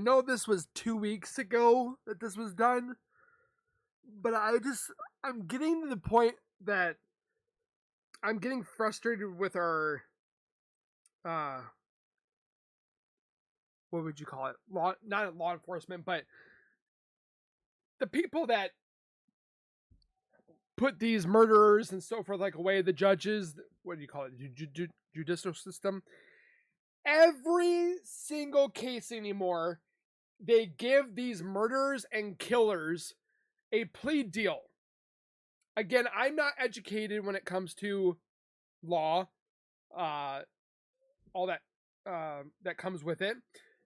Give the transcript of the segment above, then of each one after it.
know this was 2 weeks ago that this was done, but I'm getting to the point that I'm getting frustrated with our, what would you call it? Not law enforcement, but the people that put these murderers and so forth away, the judges, what do you call it? Judicial system. Every single case anymore, they give these murderers and killers a plea deal. Again, I'm not educated when it comes to law, all that that comes with it.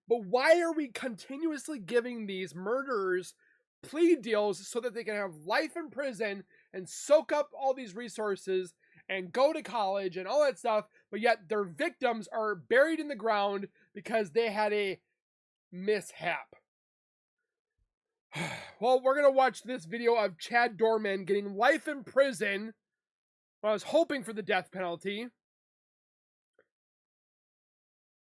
But why are we continuously giving these murderers plea deals so that they can have life in prison and soak up all these resources and go to college and all that stuff, but yet their victims are buried in the ground because they had a mishap? Well, we're going to watch this video of Chad Doerman getting life in prison. I was hoping for the death penalty.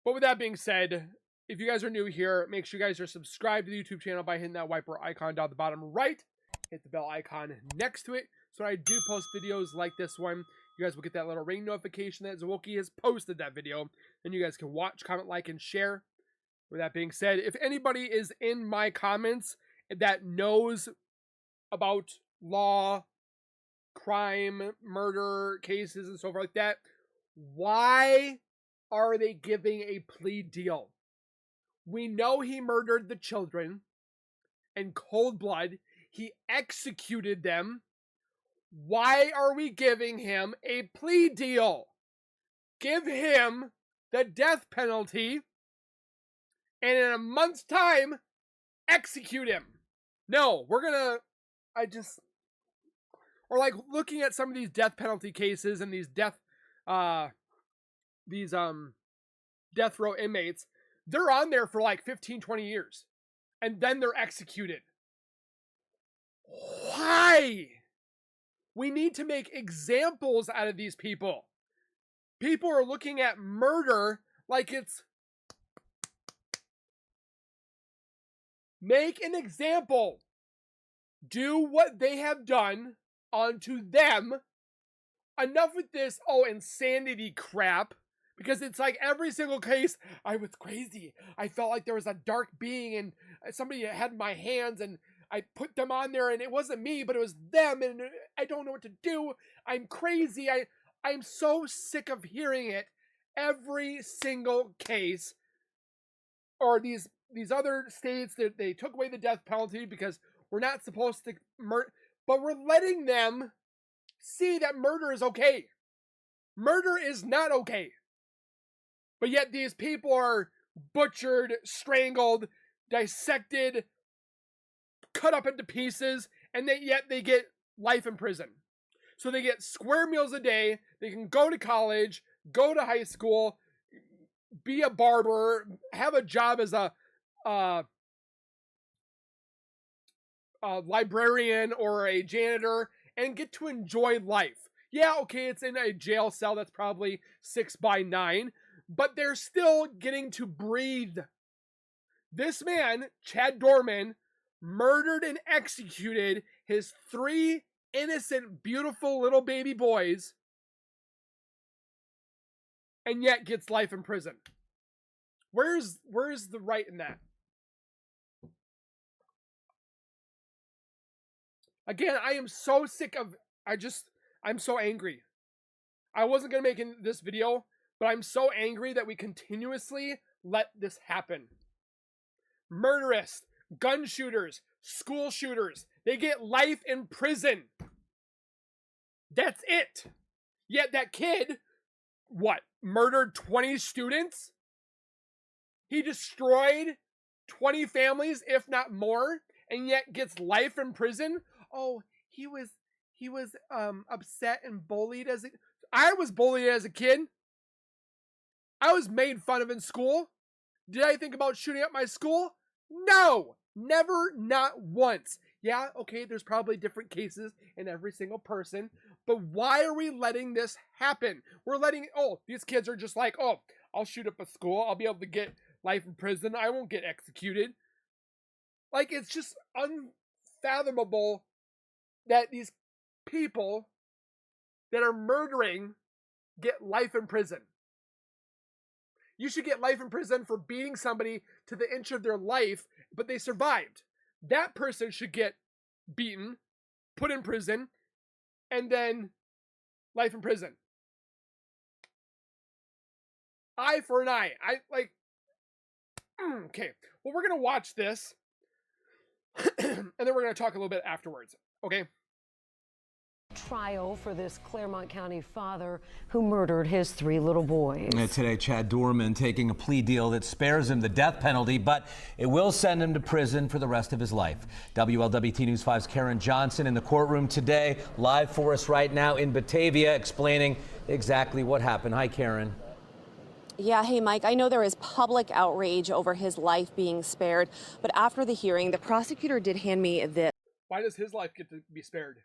But with that being said, if you guys are new here, make sure you guys are subscribed to the YouTube channel by hitting that wiper icon down the bottom right. Hit the bell icon next to it, so when I do post videos like this one, you guys will get that little ring notification that Zowoki has posted that video. Then you guys can watch, comment, like, and share. With that being said, if anybody is in my comments that knows about law, crime, murder cases, and so forth like that, why are they giving a plea deal? We know he murdered the children in cold blood. He executed them. Why are we giving him a plea deal? Give him the death penalty, and in a month's time, execute him. No, we're gonna, or like looking at some of these death penalty cases and these death row inmates, they're on there for like 15, 20 years. And then they're executed. Why? We need to make examples out of these people. People are looking at murder like it's... Make an example. Do what they have done onto them. Enough with this, insanity crap. Because it's like every single case, I was crazy. I felt like there was a dark being and somebody had my hands and I put them on there and it wasn't me, but it was them and I don't know what to do. I'm crazy. I'm so sick of hearing it every single case. Or these other states that they took away the death penalty because we're not supposed to murder, but we're letting them see that murder is okay. Murder is not okay. But yet these people are butchered, strangled, dissected, cut up into pieces, and yet they get life in prison. So they get square meals a day, they can go to college, go to high school, be a barber, have a job as a librarian or a janitor, and get to enjoy life. Yeah, okay, it's in a jail cell that's probably 6x9, but they're still getting to breathe. This man, Chad Doerman, murdered and executed his 3 innocent, beautiful little baby boys, and yet gets life in prison. Where's the right in that? Again, I am so sick of, I'm so angry. I wasn't going to make this video, but I'm so angry that we continuously let this happen. Murderists, gun shooters, school shooters, they get life in prison. That's it. Yet that kid, murdered 20 students? He destroyed 20 families, if not more, and yet gets life in prison? Oh, he was upset and bullied I was bullied as a kid. I was made fun of in school. Did I think about shooting up my school? No! Never, not once. Yeah, okay, there's probably different cases in every single person, but why are we letting this happen? We're letting, these kids are just like, I'll shoot up a school, I'll be able to get life in prison, I won't get executed. Like, it's just unfathomable that these people that are murdering get life in prison. You should get life in prison for beating somebody to the inch of their life, but they survived. That person should get beaten, put in prison, and then life in prison. Eye for an eye. Okay. Well, we're going to watch this, and then we're going to talk a little bit afterwards. Okay? Trial for this Claremont County father who murdered his 3 little boys. Today, Chad Doerman taking a plea deal that spares him the death penalty, but it will send him to prison for the rest of his life. WLWT News 5's Karen Johnson in the courtroom today, live for us right now in Batavia, explaining exactly what happened. Hi, Karen. Yeah, hey, Mike, I know there is public outrage over his life being spared, but after the hearing, the prosecutor did hand me this. Why does his life get to be spared?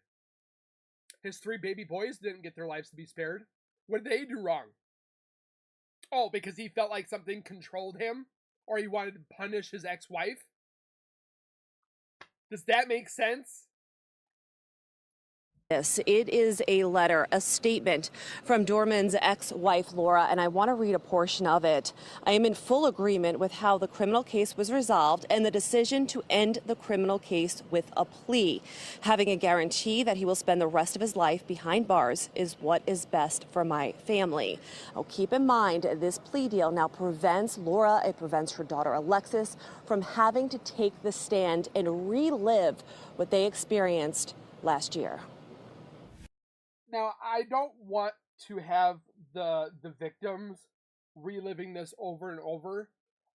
His 3 baby boys didn't get their lives to be spared. What did they do wrong? Oh, because he felt like something controlled him? Or he wanted to punish his ex-wife? Does that make sense? It is a letter, a statement from Doerman's ex-wife, Laura, and I want to read a portion of it. I am in full agreement with how the criminal case was resolved and the decision to end the criminal case with a plea. Having a guarantee that he will spend the rest of his life behind bars is what is best for my family. Oh, keep in mind, this plea deal now prevents Laura, it prevents her daughter Alexis from having to take the stand and relive what they experienced last year. Now, I don't want to have the victims reliving this over and over.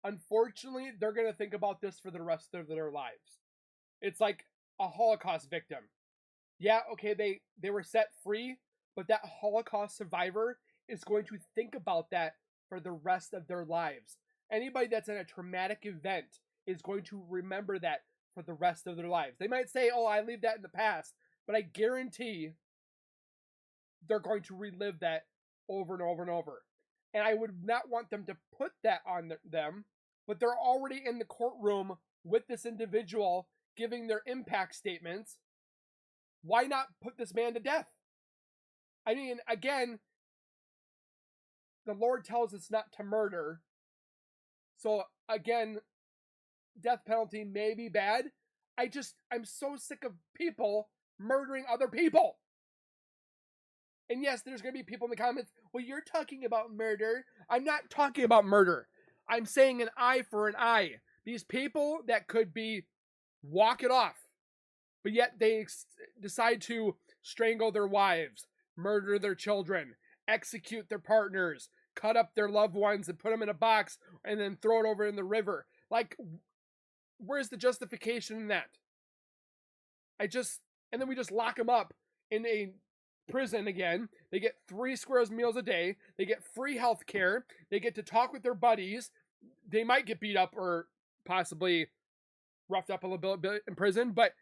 Unfortunately, they're going to think about this for the rest of their lives. It's like a Holocaust victim. Yeah, okay, they were set free, but that Holocaust survivor is going to think about that for the rest of their lives. Anybody that's in a traumatic event is going to remember that for the rest of their lives. They might say, oh, I leave that in the past, but I guarantee they're going to relive that over and over and over. And I would not want them to put that on them, but they're already in the courtroom with this individual giving their impact statements. Why not put this man to death? I mean, again, the Lord tells us not to murder. So, again, death penalty may be bad. I'm so sick of people murdering other people. And yes, there's going to be people in the comments, well, you're talking about murder. I'm not talking about murder. I'm saying an eye for an eye. These people that could be walk it off, but yet they decide to strangle their wives, murder their children, execute their partners, cut up their loved ones and put them in a box and then throw it over in the river. Like, where's the justification in that? And then we just lock them up in a prison again. They get 3 squares meals a day. They get free health care. They get to talk with their buddies. They might get beat up or possibly roughed up a little bit in prison, but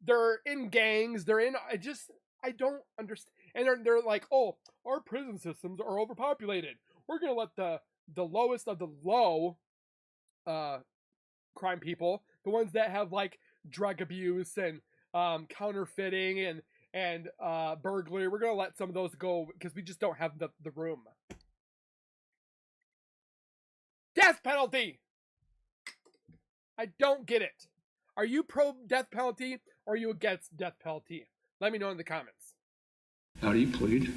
they're in gangs. I don't understand. And they're like, oh, our prison systems are overpopulated. We're going to let the lowest of the low crime people, the ones that have like drug abuse and counterfeiting and burglary, we're going to let some of those go because we just don't have the room. Death penalty! I don't get it. Are you pro death penalty or are you against death penalty? Let me know in the comments. How do you plead?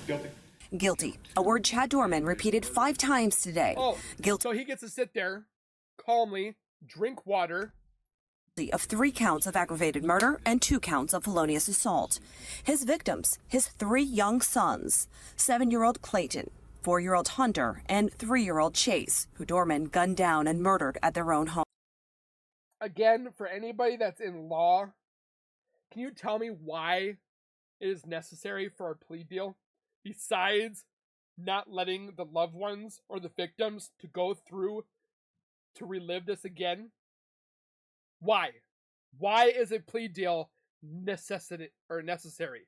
Guilty. Guilty, a word Chad Doerman repeated 5 times today. Oh, guilty. So he gets to sit there calmly, drink water, of 3 counts of aggravated murder and 2 counts of felonious assault. His victims, his 3 young sons, 7-year-old Clayton, 4-year-old Hunter, and 3-year-old Chase, who Doerman gunned down and murdered at their own home. Again, for anybody that's in law, can you tell me why it is necessary for a plea deal? Besides not letting the loved ones or the victims to go through to relive this again? Why? Why is a plea deal necessary?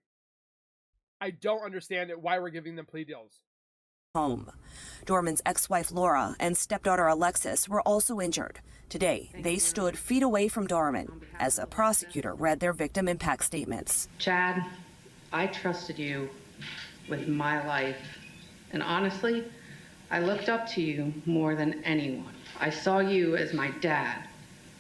I don't understand it. Why we're giving them plea deals. home. Doerman's ex-wife Laura and stepdaughter Alexis were also injured. Today, they stood feet away from Doerman as a prosecutor read their victim impact statements. Chad, I trusted you with my life. And honestly, I looked up to you more than anyone. I saw you as my dad,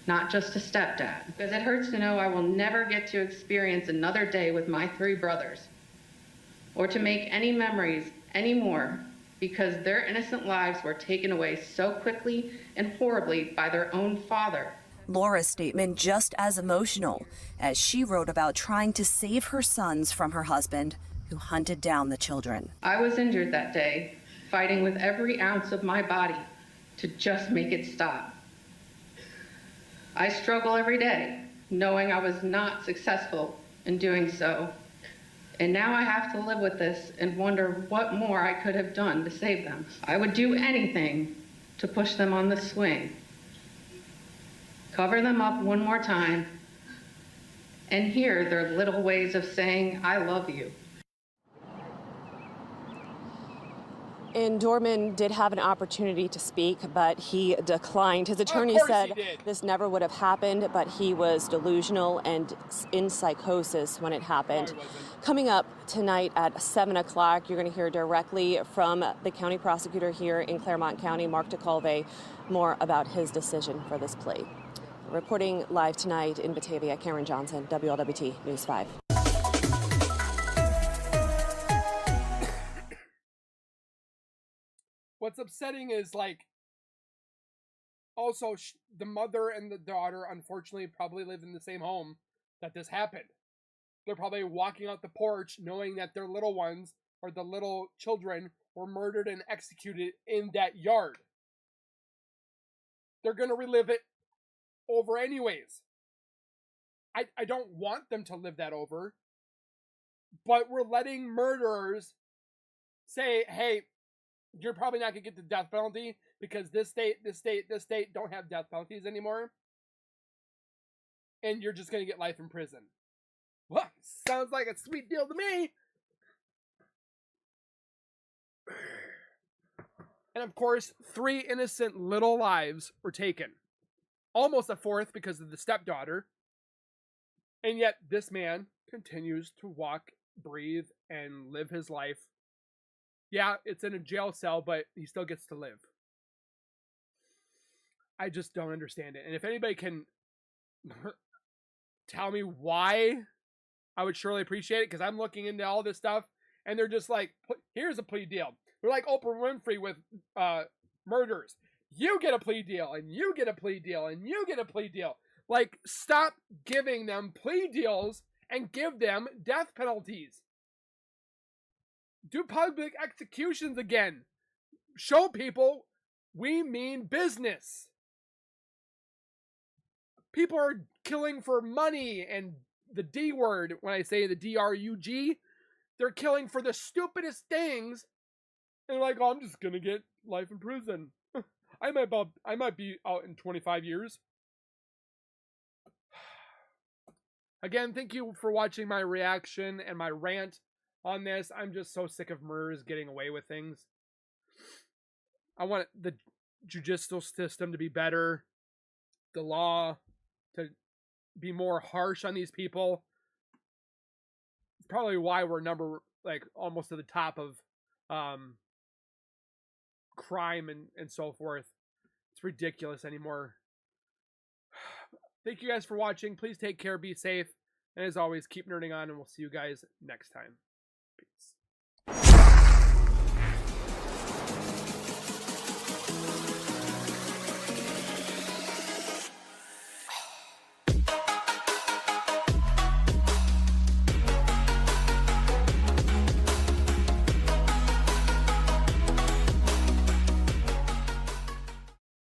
not just a stepdad. Because it hurts to know I will never get to experience another day with my 3 brothers, or to make any memories anymore, because their innocent lives were taken away so quickly and horribly by their own father. Laura's statement just as emotional as she wrote about trying to save her sons from her husband, who hunted down the children. I was injured that day, fighting with every ounce of my body to just make it stop. I struggle every day, knowing I was not successful in doing so. And now I have to live with this and wonder what more I could have done to save them. I would do anything to push them on the swing, cover them up one more time, and hear their little ways of saying, I love you. And Doerman did have an opportunity to speak, but he declined. His attorney said this never would have happened, but he was delusional and in psychosis when it happened. Coming up tonight at 7 o'clock, you're going to hear directly from the county prosecutor here in Claremont County, Mark DeColve, more about his decision for this plea. Reporting live tonight in Batavia, Karen Johnson, WLWT News 5. What's upsetting is, like, also the mother and the daughter, unfortunately, probably live in the same home that this happened. They're probably walking out the porch knowing that their little ones, or the little children, were murdered and executed in that yard. They're going to relive it over anyways. I don't want them to live that over. But we're letting murderers say, hey, you're probably not going to get the death penalty because this state don't have death penalties anymore. And you're just going to get life in prison. Well, sounds like a sweet deal to me. And of course, 3 innocent little lives were taken. Almost a 4th because of the stepdaughter. And yet this man continues to walk, breathe, and live his life. Yeah, it's in a jail cell, but he still gets to live. I just don't understand it. And if anybody can tell me why, I would surely appreciate it, because I'm looking into all this stuff, and they're just like, here's a plea deal. They're like Oprah Winfrey with murders. You get a plea deal, and you get a plea deal, and you get a plea deal. Like, stop giving them plea deals and give them death penalties. Do public executions again. Show people we mean business. People are killing for money and the D word, when I say the D-R-U-G, they're killing for the stupidest things. And they're like, oh, I'm just going to get life in prison. I might be out in 25 years. Again, thank you for watching my reaction and my rant on this. I'm just so sick of murderers getting away with things. I want the judicial system to be better. The law to be more harsh on these people. It's probably why we're almost to the top of crime and so forth. It's ridiculous anymore. Thank you guys for watching. Please take care, be safe, and as always, keep nerding on, and we'll see you guys next time.